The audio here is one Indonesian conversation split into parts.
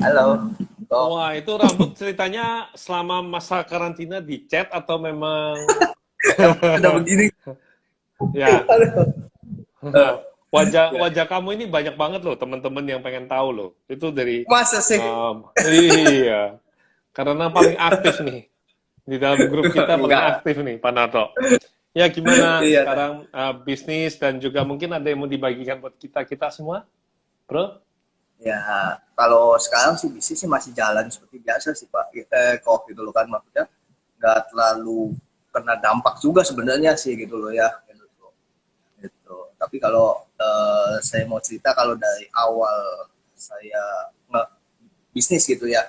Halo. Kok Wah, itu rambut ceritanya selama masa karantina dicat atau memang udah begini? ya Aduh. Eh, wajah ya. wajah kamu ini banyak banget loh teman-teman yang pengen tahu loh. Itu dari Masa sih? iya, karena paling aktif nih di dalam grup kita paling Enggak. aktif nih Pak Nato. Ya gimana Iya. sekarang bisnis dan juga mungkin ada yang mau dibagikan buat kita semua, Bro? Ya, kalau sekarang sih bisnis sih masih jalan seperti biasa sih Pak. Kok gitu loh kan maksudnya nggak terlalu kena dampak juga sebenarnya sih gitu loh ya. Gitu. Tapi kalau saya mau cerita kalau dari awal saya nge bisnis gitu ya.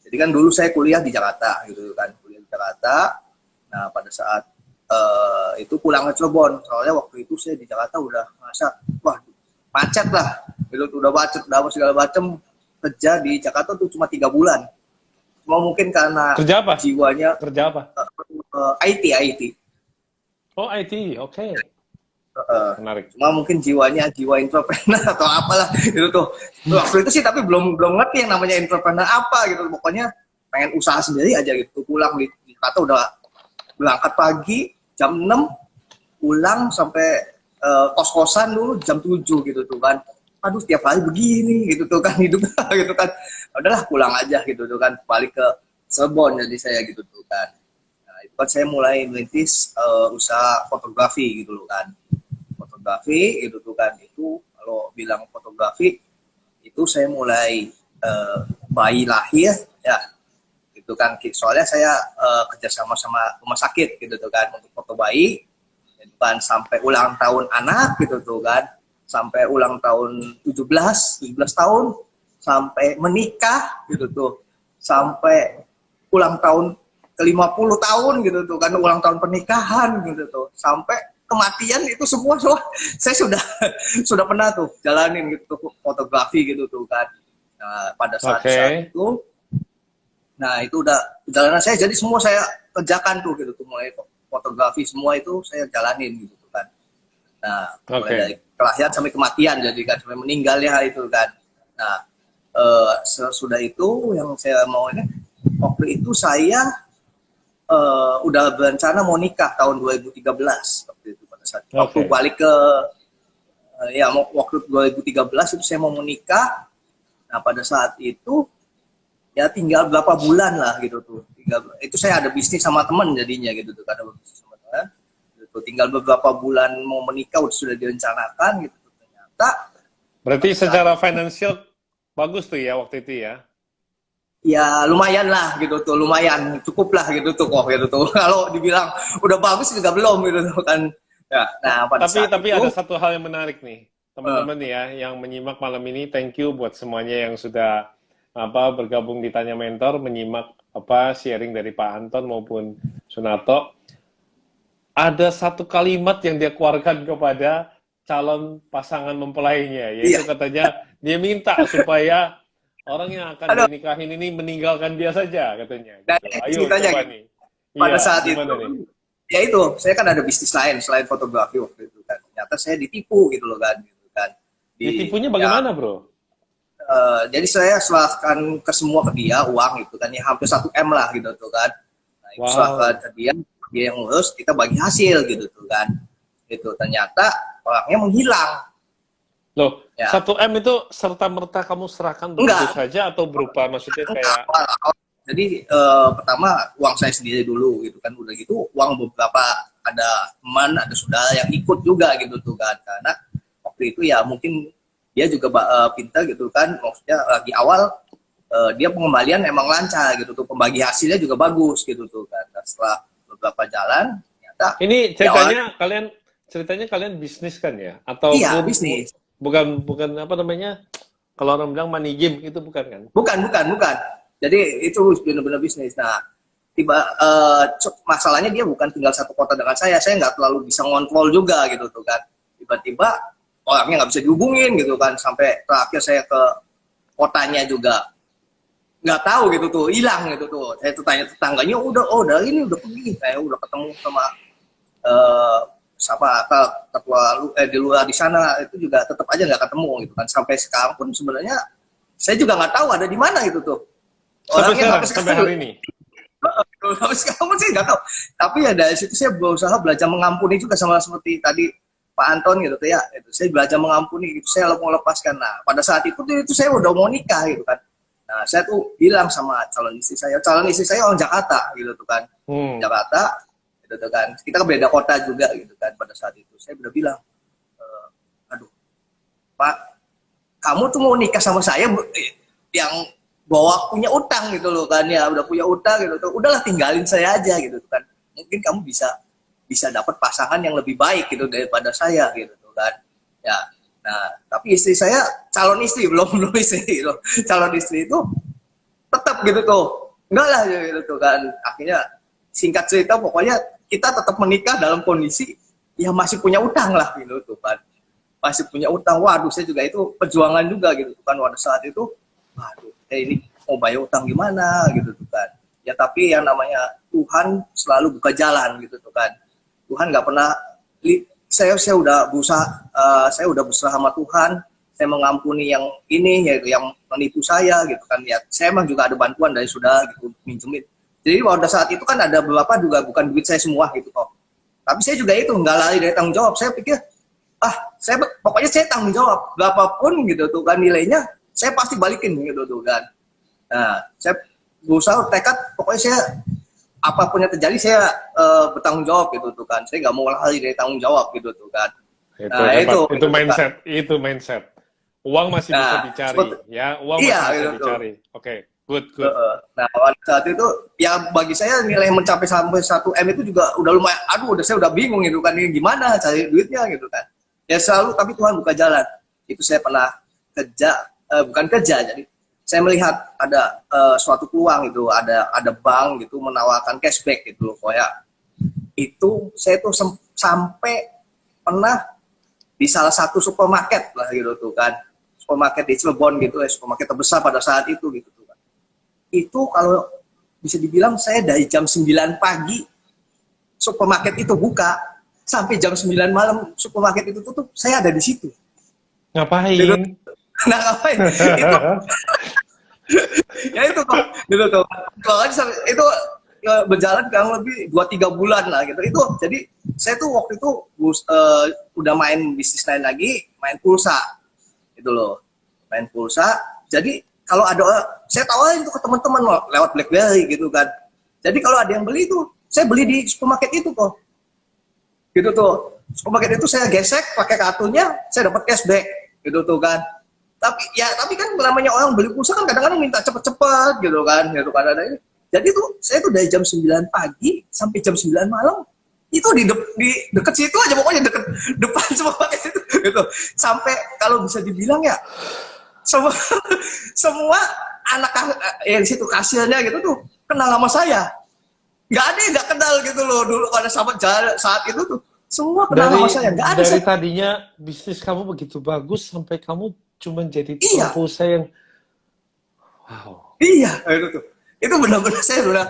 Jadi kan dulu saya kuliah di Jakarta gitu kan, kuliah di Jakarta. Nah, pada saat itu pulang ke Cirebon, soalnya waktu itu saya di Jakarta udah masa wah macet lah, gitu udah macet, udah apa segala macam. Kerja di Jakarta tuh cuma 3 bulan. Cuma mungkin karena Kerja apa? jiwanya Kerja apa? IT. Oh, IT, oke. Menarik. Cuma mungkin jiwanya jiwa entrepreneur atau apalah gitu tuh. Waktu itu sih tapi belum belum ngerti yang namanya entrepreneur apa gitu. Pokoknya pengen usaha sendiri aja gitu. Pulang di Jakarta udah berangkat pagi jam 6, pulang sampai kos-kosan dulu jam 7 gitu tuh kan. Aduh tiap hari begini gitu tuh kan hidup gitu kan. Udahlah pulang aja gitu tuh kan, balik ke Cirebon jadi saya gitu tuh kan. Nah, itu kan saya mulai merintis usaha fotografi gitu loh kan. Fotografi itu tuh kan, itu kalau bilang fotografi itu saya mulai bayi lahir ya gitu kan, soalnya saya kerjasama sama rumah sakit gitu tuh kan untuk foto bayi gitu kan, sampai ulang tahun anak gitu tuh kan, sampai ulang tahun 17 tahun, sampai menikah gitu tuh, sampai ulang tahun ke 50 tahun gitu tuh kan, ulang tahun pernikahan gitu tuh, sampai kematian itu semua saya sudah pernah tuh jalanin gitu tuh, fotografi gitu tuh kan. Nah, pada saat Oke, itu, nah itu udah perjalanan saya, jadi semua saya kerjakan tuh gitu tuh, mulai fotografi semua itu saya jalanin gitu tuh kan. Nah, mulai dari oke. kelahiran sampai kematian, jadi kan sampai meninggalnya itu kan. Nah, sesudah itu yang saya mau ini, waktu itu saya udah berencana mau nikah tahun 2013 waktu itu, pada saat waktu Oke. balik ke ya waktu 2013 itu saya mau menikah. Nah, pada saat itu ya tinggal berapa bulan lah gitu tuh. Itu saya ada bisnis sama teman jadinya gitu tuh, ada bisnis sama teman. Gitu. Tinggal beberapa bulan mau menikah sudah direncanakan gitu tuh. Ternyata Berarti pada saat secara itu financial bagus tuh ya waktu itu ya. ya lumayan lah gitu tuh, lumayan cukup lah gitu tuh kok gitu tuh. Kalau dibilang udah bagus juga belum gitu tuh kan. Ya, nah pada Tapi saat tapi ada itu satu hal yang menarik nih, uh, teman-teman ya, yang menyimak malam ini. Thank you buat semuanya yang sudah bergabung di Tanya Mentor, menyimak sharing dari Pak Anton maupun Sunato. Ada satu kalimat yang dia keluarkan kepada calon pasangan mempelainya, iya, yaitu katanya dia minta supaya orang yang akan aduh, dia nikahin ini meninggalkan dia saja katanya dan gitu. Ayo ceritanya coba gitu. nih. Pada Iya, saat itu gimana nih? ya itu saya kan ada bisnis lain selain fotografi waktu itu kan. Ternyata saya ditipu gitu loh kan, gitu kan. Di Ditipunya ya bagaimana, Bro? jadi saya serahkan ke semua ke dia uang gitu kan, ya hampir 1 M lah gitu tuh kan. Nah, itu serahkan Wow. ke dia yang ngurus, kita bagi hasil gitu tuh kan. Itu ternyata orangnya menghilang. Loh, Ya, 1 M itu serta-merta kamu serahkan begitu enggak, saja atau berupa maksudnya enggak. kayak Jadi pertama uang saya sendiri dulu gitu kan, udah gitu uang beberapa, ada teman, ada saudara yang ikut juga gitu tuh kan, karena waktu itu ya mungkin dia juga pintar gitu kan, maksudnya lagi awal dia pengembalian emang lancar gitu tuh, pembagi hasilnya juga bagus gitu tuh kan. Nah, setelah beberapa jalan ternyata ini ya orang, ceritanya kalian bisnis kan ya? iya Ataupun bisnis, bukan bukan apa namanya? Kalau orang bilang money game itu bukan kan? bukan, jadi itu benar-benar bisnis. Nah, tiba masalahnya dia bukan tinggal satu kota dengan saya nggak terlalu bisa ngontrol juga gitu tuh kan. Tiba-tiba orangnya nggak bisa dihubungin gitu kan, sampai terakhir saya ke kotanya juga nggak tahu gitu tuh, hilang gitu tuh. Saya tuh tanya tetangganya, udah ini udah pergi, saya udah ketemu sama eh, siapa ketua di luar di sana, itu juga tetap aja nggak ketemu gitu kan, sampai sekarang pun sebenarnya Saya juga nggak tahu ada di mana itu tuh. Sampai Orangnya sekarang, sampai hari ini. Sampai sekarang sih nggak tahu. Tapi ya dari situ saya berusaha belajar mengampuni juga, sama seperti tadi Pak Anton gitu tuh ya. Itu saya belajar mengampuni, gitu. Saya mau lepaskan. Nah, pada saat itu saya udah mau nikah gitu kan. Nah, saya tuh bilang sama calon istri saya orang Jakarta gitu tuh kan. Jakarta gitu tuh kan. Kita kan beda kota juga gitu kan pada saat itu. Saya udah bilang, aduh, Pak, kamu tuh mau nikah sama saya yang bawa punya utang gitu loh kan ya, udah punya utang gitu tuh, udahlah tinggalin saya aja gitu kan, mungkin kamu bisa dapat pasangan yang lebih baik gitu daripada saya gitu tuh kan ya. Nah tapi istri saya, calon istri belum istri loh, calon istri itu tetap gitu tuh, enggak lah gitu tuh kan. Akhirnya singkat cerita pokoknya kita tetap menikah dalam kondisi ya masih punya utang lah gitu tuh kan, masih punya utang. Waduh, saya juga itu perjuangan juga gitu kan pada saat itu. Waduh, ini mau bayar utang gimana gitu tuh kan. Ya tapi yang namanya Tuhan selalu buka jalan gitu tuh kan. Tuhan nggak pernah, saya udah berusaha, saya udah berusaha sama Tuhan, saya mengampuni yang ini yaitu yang menipu saya gitu kan. Ya saya emang juga ada bantuan dari saudara gitu minjemin. Jadi pada saat itu kan ada beberapa juga bukan duit saya semua gitu kok. Tapi saya juga itu nggak lari dari tanggung jawab. Saya pikir pokoknya saya tanggung jawab berapapun gitu tuh kan nilainya, saya pasti balikin gitu tuh kan. Nah, saya berusaha tekad, pokoknya saya apapun yang terjadi saya bertanggung jawab gitu tuh kan. Saya nggak mau lari dari tanggung jawab gitu tuh kan. Itu mindset. Uang masih bisa dicari, ya. Uang masih bisa dicari. Oke, good. Nah, pada saat itu ya bagi saya nilai mencapai sampai 1 M itu juga udah lumayan. Aduh, saya udah bingung gitu kan, ini gimana cari duitnya gitu kan. Ya selalu, tapi Tuhan buka jalan. Itu saya pernah bukan kerja, jadi saya melihat ada suatu peluang itu, ada bank gitu menawarkan cashback gitu loh, ya. Itu saya tuh sampai pernah di salah satu supermarket lah gitu tuh kan, supermarket di Cirebon gitu, supermarket terbesar pada saat itu gitu tuh kan. Itu kalau bisa dibilang saya dari jam 9 pagi supermarket itu buka sampai jam 9 malam supermarket itu tutup, saya ada di situ. Ngapain? Nah, ngapain? Itu ya itu kok gitu tuh. Itu berjalan kurang lebih 2-3 bulan lah gitu. Itu jadi saya tuh waktu itu udah main bisnis lain lagi, main pulsa. Gitu loh. Main pulsa. Jadi kalau ada, saya tawarin tuh ke teman-teman lewat BlackBerry gitu kan. Jadi kalau ada yang beli tuh, saya beli di supermarket itu kok. Gitu tuh. Supermarket itu saya gesek pakai kartunya, saya dapat cashback gitu tuh kan. Tapi kan namanya orang beli pulsa kan kadang-kadang minta cepet-cepet gitu kan ada ini. Jadi tuh saya tuh dari jam 9 pagi sampai jam 9 malam itu di deket situ aja, pokoknya deket depan supermarket itu gitu. Sampai kalau bisa dibilang ya semua anak yang di situ kasirnya gitu tuh kenal sama saya. Nggak ada yang nggak kenal gitu loh dulu pada saat itu tuh. Semua kenal sama saya. Nggak ada. Dari tadinya bisnis kamu begitu bagus sampai kamu cuma jadi tukang pulsa yang wow. Iya, itu tuh. Itu benar-benar saya udah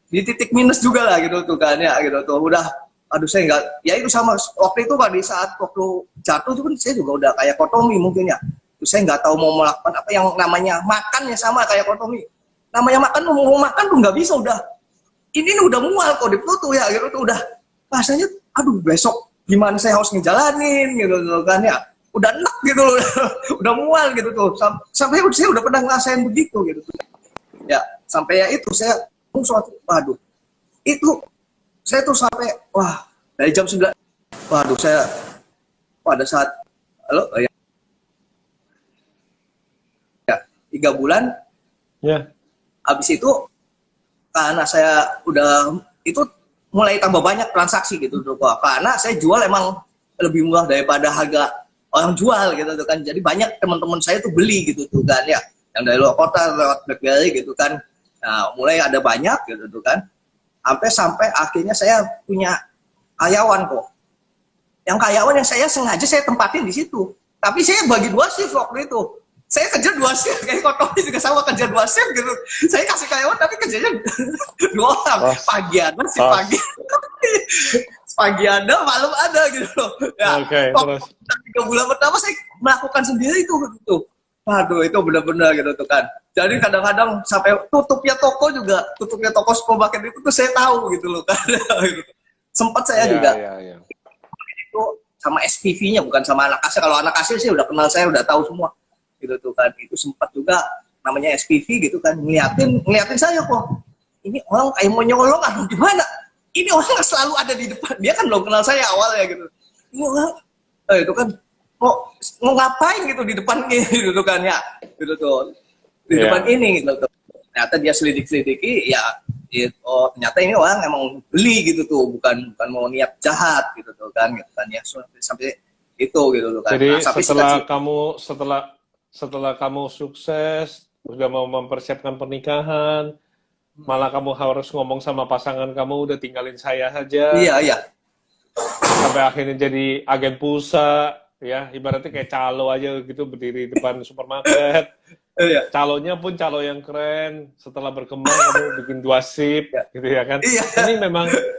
di titik minus juga lah gitu tuh kan ya gitu tuh. Udah aduh saya nggak, ya itu sama waktu itu pada saat waktu jatuh itu kan saya juga udah kayak kotomi mungkin ya. Terus saya nggak tahu mau melakukan apa yang namanya makan ya, sama kayak kotomi. Namanya makan, mau makan tuh nggak bisa, udah ini udah mual kok di perut tuh ya gitu tuh, udah rasanya aduh besok gimana saya harus ngejalanin gitu tuh kan ya. Udah enak gitu loh, udah mual gitu tuh. Sampai saya udah pernah ngerasain begitu gitu tuh. Ya, sampai ya itu saya suatu, waduh. Itu saya tuh sampai dari jam 9. Waduh, saya pada saat ya 3 bulan. Ya. Habis itu karena saya udah itu mulai tambah banyak transaksi gitu tuh, karena saya jual emang lebih murah daripada harga orang jual gitu tuh kan. Jadi banyak teman-teman saya tuh beli gitu tuh kan ya, yang dari luar kota lewat BlackBerry gitu kan. Nah, mulai ada banyak gitu tuh kan. Sampai akhirnya saya punya karyawan kok. Yang karyawan yang saya sengaja saya tempatin di situ. Tapi saya bagi 2 shift waktu itu. Saya kerja 2 shift, kayak Kotomi juga sama kerja 2 shift gitu. Saya kasih karyawan tapi kerjanya 2 orang. Pagi ada, si pagi. Pagi ada, malam ada gitu loh. Ya, terus 3 bulan pertama saya melakukan sendiri itu gitu. Waduh, itu benar-benar gitu tuh kan. Jadi kadang-kadang sampai tutupnya toko supermarket itu tuh saya tahu gitu loh kan. Sempat saya Iya, juga iya, iya. itu sama SPV-nya, bukan sama anak kasir. Kalau anak kasir sih udah kenal, saya udah tahu semua gitu tuh kan. Itu sempat juga namanya SPV gitu kan, ngeliatin saya kok. Ini orang kayak mau nyolong atau gimana? Ini orang selalu ada di depan. Dia kan belum kenal saya awalnya gitu. Ini orang, itu kan mau ngapain gitu di depan ini gitu kan ya, gitu tuh di depan ini gitu tuh. Ternyata dia selidiki ya, oh ternyata ini orang emang beli gitu tuh, bukan mau niat jahat gitu tuh kan ya, sampai itu gitu tuh kan. Jadi Nah, sampai setelah kamu sukses, udah mau mempersiapkan pernikahan, malah kamu harus ngomong sama pasangan kamu, udah tinggalin saya saja, iya sampai akhirnya jadi agen pulsa, ya ibaratnya kayak calo aja gitu, berdiri di depan supermarket. iya Calonnya pun calo yang keren. Setelah berkembang kamu bikin 2 sip, gitu ya kan? iya.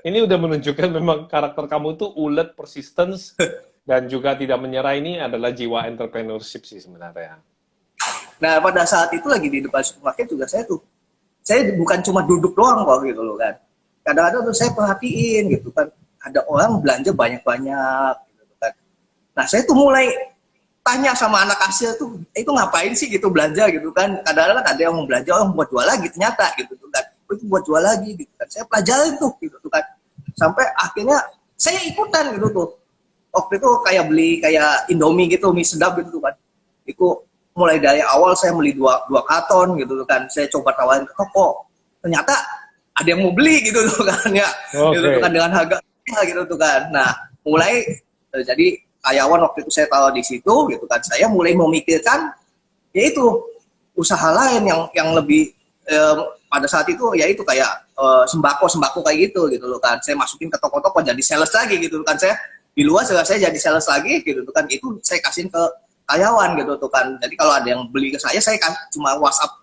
Ini udah menunjukkan memang karakter kamu tuh ulet, persistence, dan juga tidak menyerah. Ini adalah jiwa entrepreneurship sih sebenarnya. Nah pada saat itu lagi di depan supermarket juga saya bukan cuma duduk doang kok gitu loh kan. Kadang-kadang tuh saya perhatiin gitu kan, ada orang belanja banyak-banyak gitu kan. Nah saya tuh mulai tanya sama anak kasir tuh, itu ngapain sih gitu belanja gitu kan. Kadang-kadang ada yang mau belanja, orang buat jual lagi ternyata gitu kan. Itu buat jual lagi gitu kan. Saya pelajarin tuh gitu kan. Sampai akhirnya saya ikutan gitu tuh. Waktu itu kayak beli kayak Indomie gitu, mie sedap gitu kan. Itu mulai dari awal saya beli dua karton gitu kan. Saya coba tawarin ke toko. Ternyata ada yang mau beli gitu tuh kan ya. Gitu tuh kan dengan harga gitu tuh kan. Nah, mulai jadi karyawan waktu itu saya taruh di situ gitu kan. Saya mulai memikirkan yaitu usaha lain yang lebih pada saat itu yaitu kayak sembako kayak gitu loh kan. Saya masukin ke toko-toko jadi sales lagi gitu kan. Saya di luar saya jadi sales lagi gitu kan. Itu saya kasihin ke karyawan gitu tuh kan. Jadi kalau ada yang beli ke saya kan cuma WhatsApp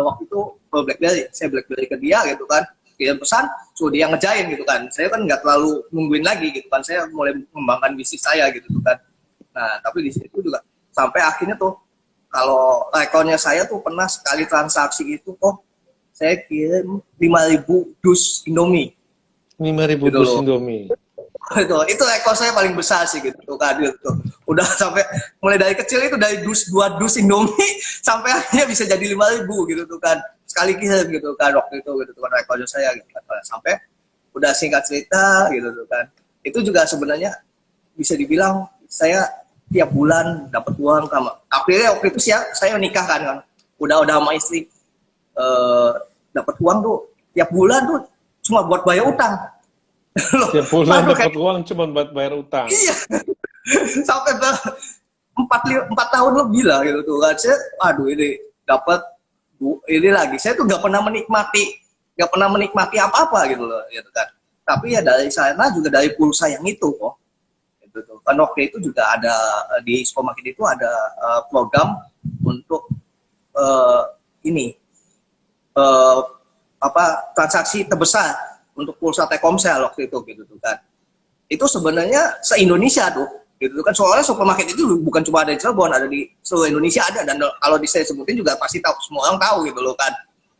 waktu itu BlackBerry, saya BlackBerry ke dia gitu kan, kirim pesan, suruh dia ngejain gitu kan. Saya kan nggak terlalu nungguin lagi gitu kan. Saya mulai mengembangkan bisnis saya gitu tuh kan. Nah tapi di situ juga sampai akhirnya tuh kalau rekornya saya tuh pernah sekali transaksi itu saya kirim 5.000 dus Indomie. 5.000 Gitu dus loh. Indomie. Itu rekor saya paling besar sih gitu kan gitu. Udah sampai mulai dari kecil itu dari 2 dus Indomie sampai akhirnya bisa jadi 5.000 gitu tuh kan sekali kirim gitu kan waktu itu gitu kan rekornya saya gitu kan. Sampai udah singkat cerita gitu tuh kan, itu juga sebenarnya bisa dibilang saya tiap bulan dapat uang sama akhirnya waktu itu saya menikah kan udah sama istri, dapat uang tuh tiap bulan tuh cuma buat bayar utang. Tiap bulan dapat uang cuma buat bayar utang. Iya. Sampai 4 tahun lebih lah gitu tuh kan. Saya ini dapat ini lagi. Saya tuh nggak pernah menikmati apa-apa gitu loh gitu kan. Tapi ya dari sana juga dari pulsa yang itu kok. Gitu tuh. Kan waktu itu juga ada di supermarket itu ada program untuk ini transaksi terbesar untuk pulsa Telkomsel waktu itu gitu tuh kan. Itu sebenarnya se-Indonesia tuh gitu kan. Soalnya supermarket itu bukan cuma ada di Cirebon, ada di seluruh Indonesia ada, dan kalau saya sebutin juga pasti tahu, semua orang tahu gitu loh kan.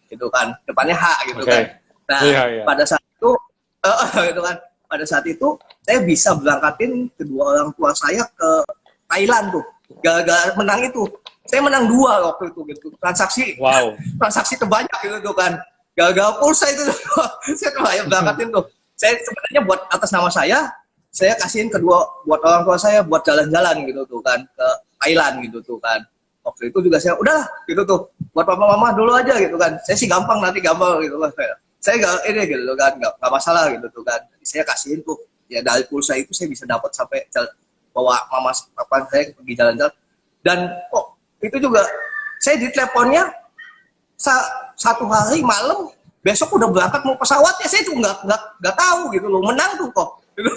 Gitu kan. Depannya H gitu kan. Nah, pada saat itu gitu kan. Pada saat itu saya bisa berangkatin kedua orang tua saya ke Thailand tuh. Gara-gara menang itu. Saya menang 2 waktu itu gitu. Transaksi terbanyak gitu tuh kan. Gagal pulsa itu saya tuh berangkatin tuh. Saya sebenarnya buat atas nama saya kasihin buat orang tua saya buat jalan-jalan gitu tuh kan ke Thailand gitu tuh kan. Waktu itu juga saya udahlah gitu tuh buat papa mama dulu aja gitu kan. Saya sih gampang gitu lah. Saya gak ini gitu kan, nggak masalah gitu tuh kan. Jadi saya kasihin tuh ya dari pulsa itu saya bisa dapat sampai bawa mama papa saya pergi jalan-jalan. Dan itu juga saya di teleponnya satu hari malam besok udah berangkat mau pesawat ya, saya tuh nggak tahu gitu loh, menang tuh kok gitu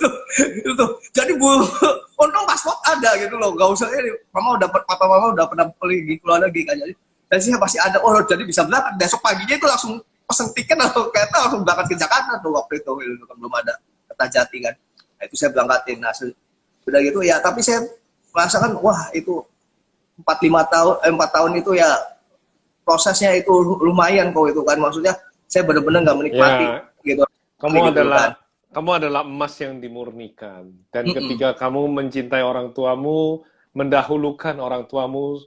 tuh. Jadi untung paspor ada gitu loh, nggak usah ini papa mama udah pernah pergi keluar negeri kan, jadi saya pasti ada jadi bisa berangkat besok paginya itu langsung pesen tiket atau kereta langsung berangkat ke Jakarta tuh waktu itu kan belum ada Kertajati kan. Nah, itu saya berangkatin. Nah, udah gitu ya, tapi saya merasakan wah itu 4 tahun itu ya prosesnya itu lumayan kok itu kan, maksudnya saya benar-benar nggak menikmati Ya, gitu. kamu Gitu kan. adalah emas yang dimurnikan. Dan Mm-mm. ketika kamu mencintai orang tuamu, mendahulukan orang tuamu,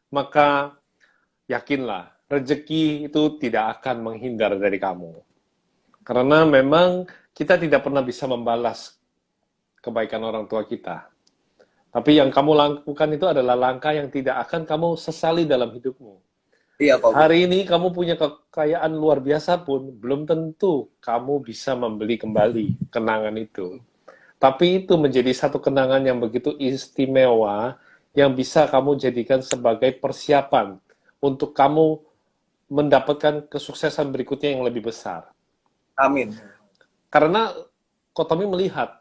maka yakinlah, rezeki itu tidak akan menghindar dari kamu. Karena memang kita tidak pernah bisa membalas kebaikan orang tua kita. Tapi yang kamu lakukan itu adalah langkah yang tidak akan kamu sesali dalam hidupmu. Iya Pak Bu. Hari ini kamu punya kekayaan luar biasa pun, belum tentu kamu bisa membeli kembali kenangan itu. Tapi itu menjadi satu kenangan yang begitu istimewa, yang bisa kamu jadikan sebagai persiapan untuk kamu mendapatkan kesuksesan berikutnya yang lebih besar. Amin. Karena Kotomi melihat,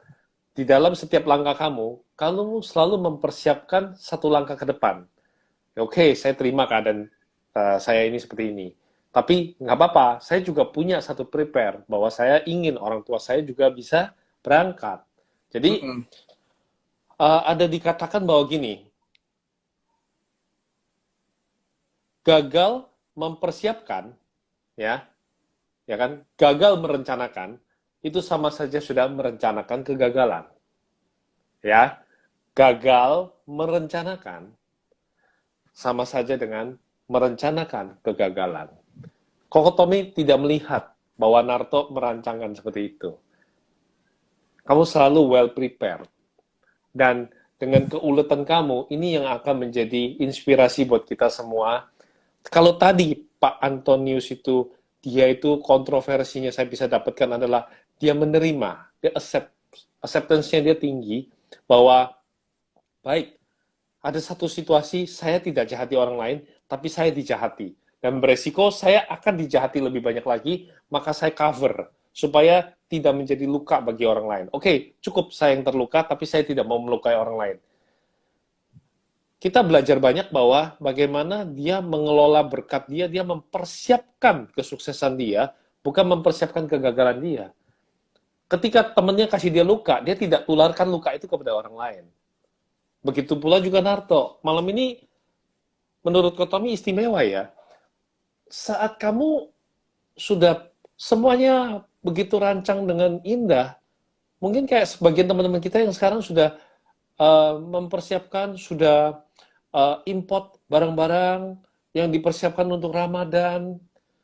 di dalam setiap langkah kamu selalu mempersiapkan satu langkah ke depan. Oke, saya terima keadaan saya ini seperti ini. Tapi nggak apa-apa, saya juga punya satu prepare bahwa saya ingin orang tua saya juga bisa berangkat. Jadi Mm-mm. ada dikatakan bahwa gini, gagal mempersiapkan, ya, ya kan, gagal merencanakan itu sama saja sudah merencanakan kegagalan, ya. Gagal merencanakan sama saja dengan merencanakan kegagalan. Kokotomi tidak melihat bahwa Naruto merancangkan seperti itu. Kamu selalu well prepared. Dan dengan keuletan kamu, ini yang akan menjadi inspirasi buat kita semua. Kalau tadi Pak Antonius itu, dia itu kontroversinya saya bisa dapatkan adalah dia menerima, dia acceptance-nya dia tinggi, bahwa baik, ada satu situasi saya tidak jahati orang lain, tapi saya dijahati. Dan beresiko saya akan dijahati lebih banyak lagi, maka saya cover supaya tidak menjadi luka bagi orang lain. Oke, cukup saya yang terluka, tapi saya tidak mau melukai orang lain. Kita belajar banyak bahwa bagaimana dia mengelola berkat dia, dia mempersiapkan kesuksesan dia, bukan mempersiapkan kegagalan dia. Ketika temannya kasih dia luka, dia tidak tularkan luka itu kepada orang lain. Begitu pula juga Naruto. Malam ini, menurut Kotomi istimewa ya. Saat kamu sudah semuanya begitu rancang dengan indah, mungkin kayak sebagian teman-teman kita yang sekarang sudah mempersiapkan, sudah import barang-barang yang dipersiapkan untuk Ramadan.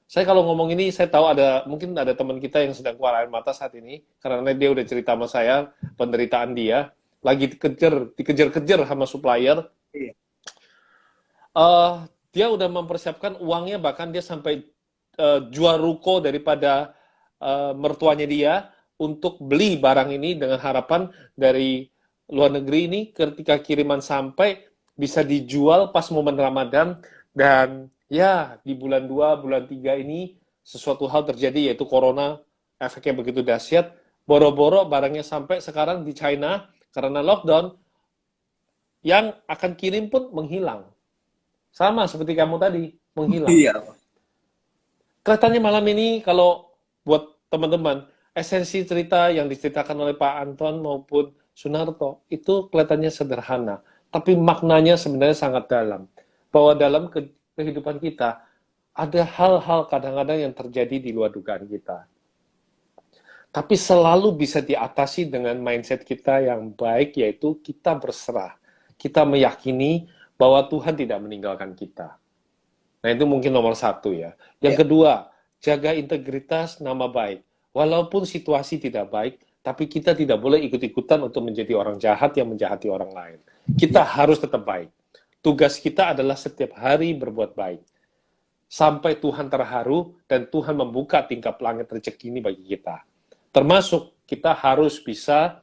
Saya kalau ngomong ini, saya tahu mungkin ada teman kita yang sedang keluar air mata saat ini, karena dia udah cerita sama saya penderitaan dia, lagi dikejar-kejar sama supplier. Iya. Dia udah mempersiapkan uangnya, bahkan dia sampai jual ruko daripada mertuanya dia untuk beli barang ini dengan harapan dari luar negeri ini ketika kiriman sampai bisa dijual pas momen Ramadan. Dan ya di bulan 2, bulan 3 ini sesuatu hal terjadi, yaitu corona, efeknya begitu dahsyat, boro-boro barangnya sampai sekarang di China karena lockdown, yang akan kirim pun menghilang. Sama seperti kamu tadi, menghilang. Iya. Kelihatannya malam ini kalau buat teman-teman, esensi cerita yang diceritakan oleh Pak Anton maupun Sunarto itu kelihatannya sederhana, tapi maknanya sebenarnya sangat dalam. Bahwa dalam kehidupan kita ada hal-hal kadang-kadang yang terjadi di luar dugaan kita. Tapi selalu bisa diatasi dengan mindset kita yang baik, yaitu kita berserah. Kita meyakini bahwa Tuhan tidak meninggalkan kita. Nah, itu mungkin nomor satu ya. Yang Iya. kedua, jaga integritas nama baik. Walaupun situasi tidak baik, tapi kita tidak boleh ikut-ikutan untuk menjadi orang jahat yang menjahati orang lain. Kita harus tetap baik. Tugas kita adalah setiap hari berbuat baik. Sampai Tuhan terharu dan Tuhan membuka tingkap langit rezeki ini bagi kita. Termasuk kita harus bisa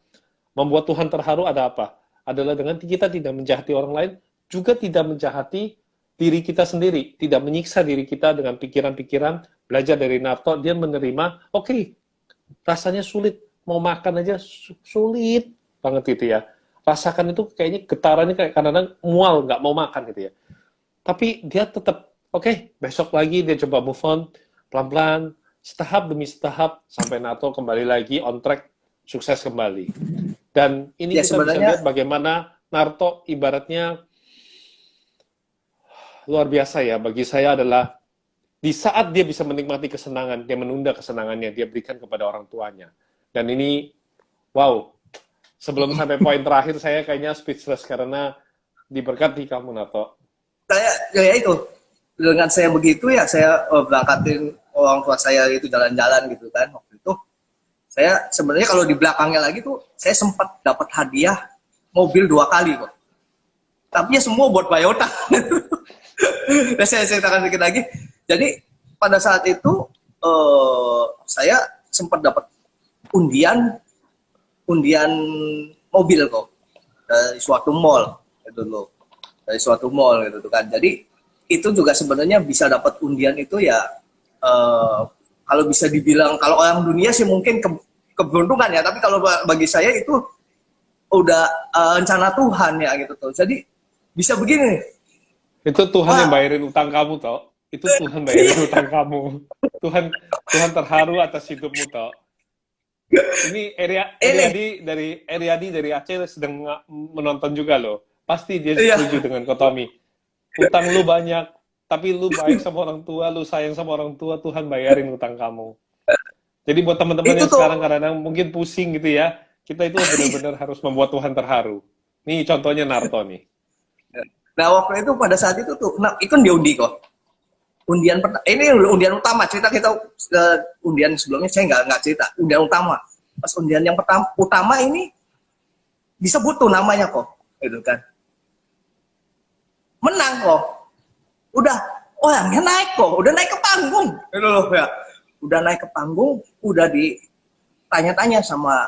membuat Tuhan terharu ada apa? Adalah dengan kita tidak menjahati orang lain, juga tidak menjahati diri kita sendiri, tidak menyiksa diri kita dengan pikiran-pikiran. Belajar dari Naruto, dia menerima, oke, rasanya sulit, mau makan aja sulit banget gitu ya. Rasakan itu kayaknya getarannya kayak kadang-kadang mual, nggak mau makan gitu ya. Tapi dia tetap, oke, besok lagi dia coba move on, pelan-pelan, setahap demi setahap, sampai Naruto kembali lagi on track, sukses kembali. Dan ini Ya kita bisa sebenarnya lihat bagaimana Naruto ibaratnya luar biasa ya. Bagi saya adalah di saat dia bisa menikmati kesenangan, dia menunda kesenangannya, dia berikan kepada orang tuanya. Dan ini, wow, sebelum sampai poin terakhir, saya kayaknya speechless karena diberkati kamu, Nato. Ya itu, dengan saya begitu ya, saya berangkatin orang tua saya itu jalan-jalan gitu kan. Waktu itu, saya sebenarnya kalau di belakangnya lagi tuh, saya sempat dapat hadiah mobil 2 kali kok. Tapi ya semua buat Toyota. Dan saya ceritakan sedikit lagi. Jadi pada saat itu saya sempat dapat undian mobil kok dari suatu mall gitu loh, dari suatu mall gitu kan. Jadi itu juga sebenarnya bisa dapat undian itu ya kalau bisa dibilang, kalau orang dunia sih mungkin keberuntungan ya, tapi kalau bagi saya itu udah rencana Tuhan ya gitu tuh. Jadi bisa begini. Itu Tuhan yang bayarin utang kamu, toh. Itu Tuhan bayarin utang kamu. Tuhan terharu atas hidupmu, toh. Ini Eriadi dari Aceh sedang menonton juga loh. Pasti dia setuju dengan Kotomi. Utang lu banyak, tapi lu baik sama orang tua, lu sayang sama orang tua, Tuhan bayarin utang kamu. Jadi buat teman-teman yang sekarang kadang-kadang mungkin pusing gitu ya, kita itu benar-benar harus membuat Tuhan terharu. Nih contohnya Narto nih. Nah waktu itu pada saat itu tuh, nah ikut diundi kok. Ini undian utama, cerita kita undian sebelumnya saya nggak cerita. Undian utama, pas undian yang utama ini disebut tuh namanya kok, gitu kan. Menang kok, udah orangnya naik kok, udah naik ke panggung, gitu loh ya. Udah naik ke panggung, udah ditanya-tanya sama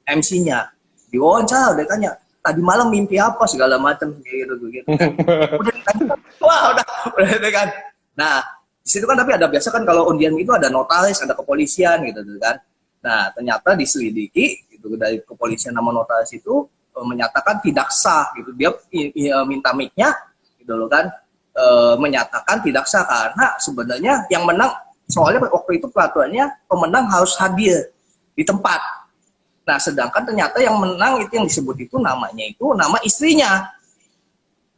MC-nya, diwawancara, udah tanya. Tadi malam mimpi apa segala macam gitu kan. Udah ditanya, wah udah kan. Nah, di situ kan tapi ada biasa kan kalau undian itu ada notaris, ada kepolisian gitu kan. Nah, ternyata diselidiki gitu dari kepolisian sama notaris itu menyatakan tidak sah gitu. Dia minta mic-nya gitu loh kan. Menyatakan tidak sah karena sebenarnya yang menang, soalnya waktu itu peraturannya pemenang harus hadir di tempat. Nah, sedangkan ternyata yang menang itu yang disebut itu namanya itu nama istrinya.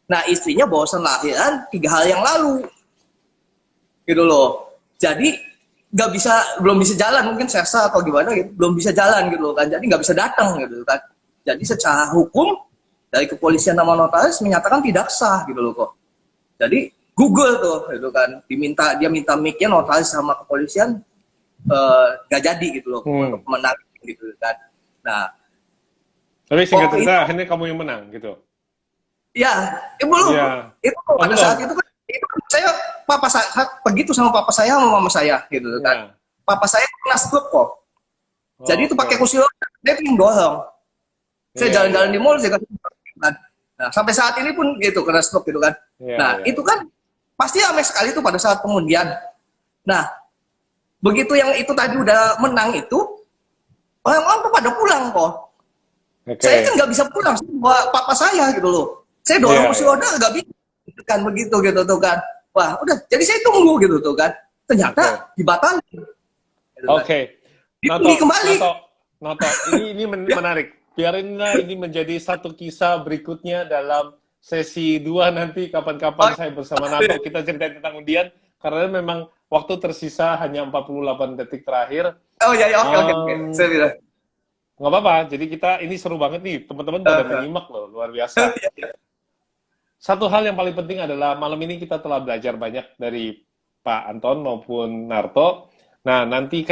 Nah, istrinya barusan lahiran 3 hari yang lalu. Gitu loh. Jadi belum bisa jalan, mungkin sesa atau gimana gitu, belum bisa jalan gitu loh kan. Jadi nggak bisa datang gitu kan. Jadi secara hukum dari kepolisian sama notaris menyatakan tidak sah gitu loh kok. Jadi Google tuh gitu kan, dia minta mic-nya notaris sama kepolisian nggak jadi gitu loh untuk menang gitu kan. Nah, tapi singkat cerita akhirnya kamu yang menang gitu. Ya, belum. Ya. Itu pada saat itu kan saya begitu sama papa saya sama mama saya gitu kan. Ya. Papa saya kena stroke kok. Jadi itu pakai kursi roda, dia yang dorong. Saya jalan-jalan di mall juga kan. Nah, sampai saat ini pun gitu kena stroke gitu kan. Itu kan pasti ramai sekali itu pada saat pengundian. Nah, begitu yang itu tadi udah menang itu, orang-orang tuh pada pulang kok. Saya kan nggak bisa pulang sama papa saya gitu loh. Saya dorong kursi roda nggak bisa kan begitu gitu tuh kan. Wah udah, jadi saya tunggu gitu tuh kan. Ternyata dibatalkan. Gitu, Oke. Kembali. Noto, ini menarik. Biarinlah ini menjadi satu kisah berikutnya dalam sesi 2 nanti kapan-kapan saya bersama Nato kita cerita tentang undian karena memang waktu tersisa hanya 48 detik terakhir. Oh ya oke. Saya bilang. Nggak apa-apa, jadi ini seru banget nih, teman-teman pada menyimak loh, luar biasa. Satu hal yang paling penting adalah malam ini kita telah belajar banyak dari Pak Anton maupun Narto. Nah, nanti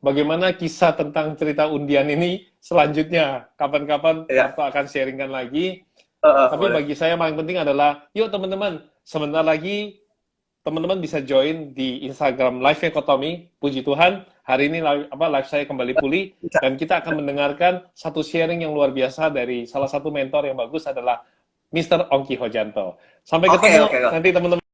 bagaimana kisah tentang cerita undian ini selanjutnya. Kapan-kapan Narto akan sharingkan lagi. Tapi bagi saya paling penting adalah, yuk teman-teman, sebentar lagi teman-teman bisa join di Instagram live-nya Kotomi. Puji Tuhan, hari ini live saya kembali pulih dan kita akan mendengarkan satu sharing yang luar biasa dari salah satu mentor yang bagus adalah Mr. Ongki Hojanto. Sampai ketemu nanti teman-teman.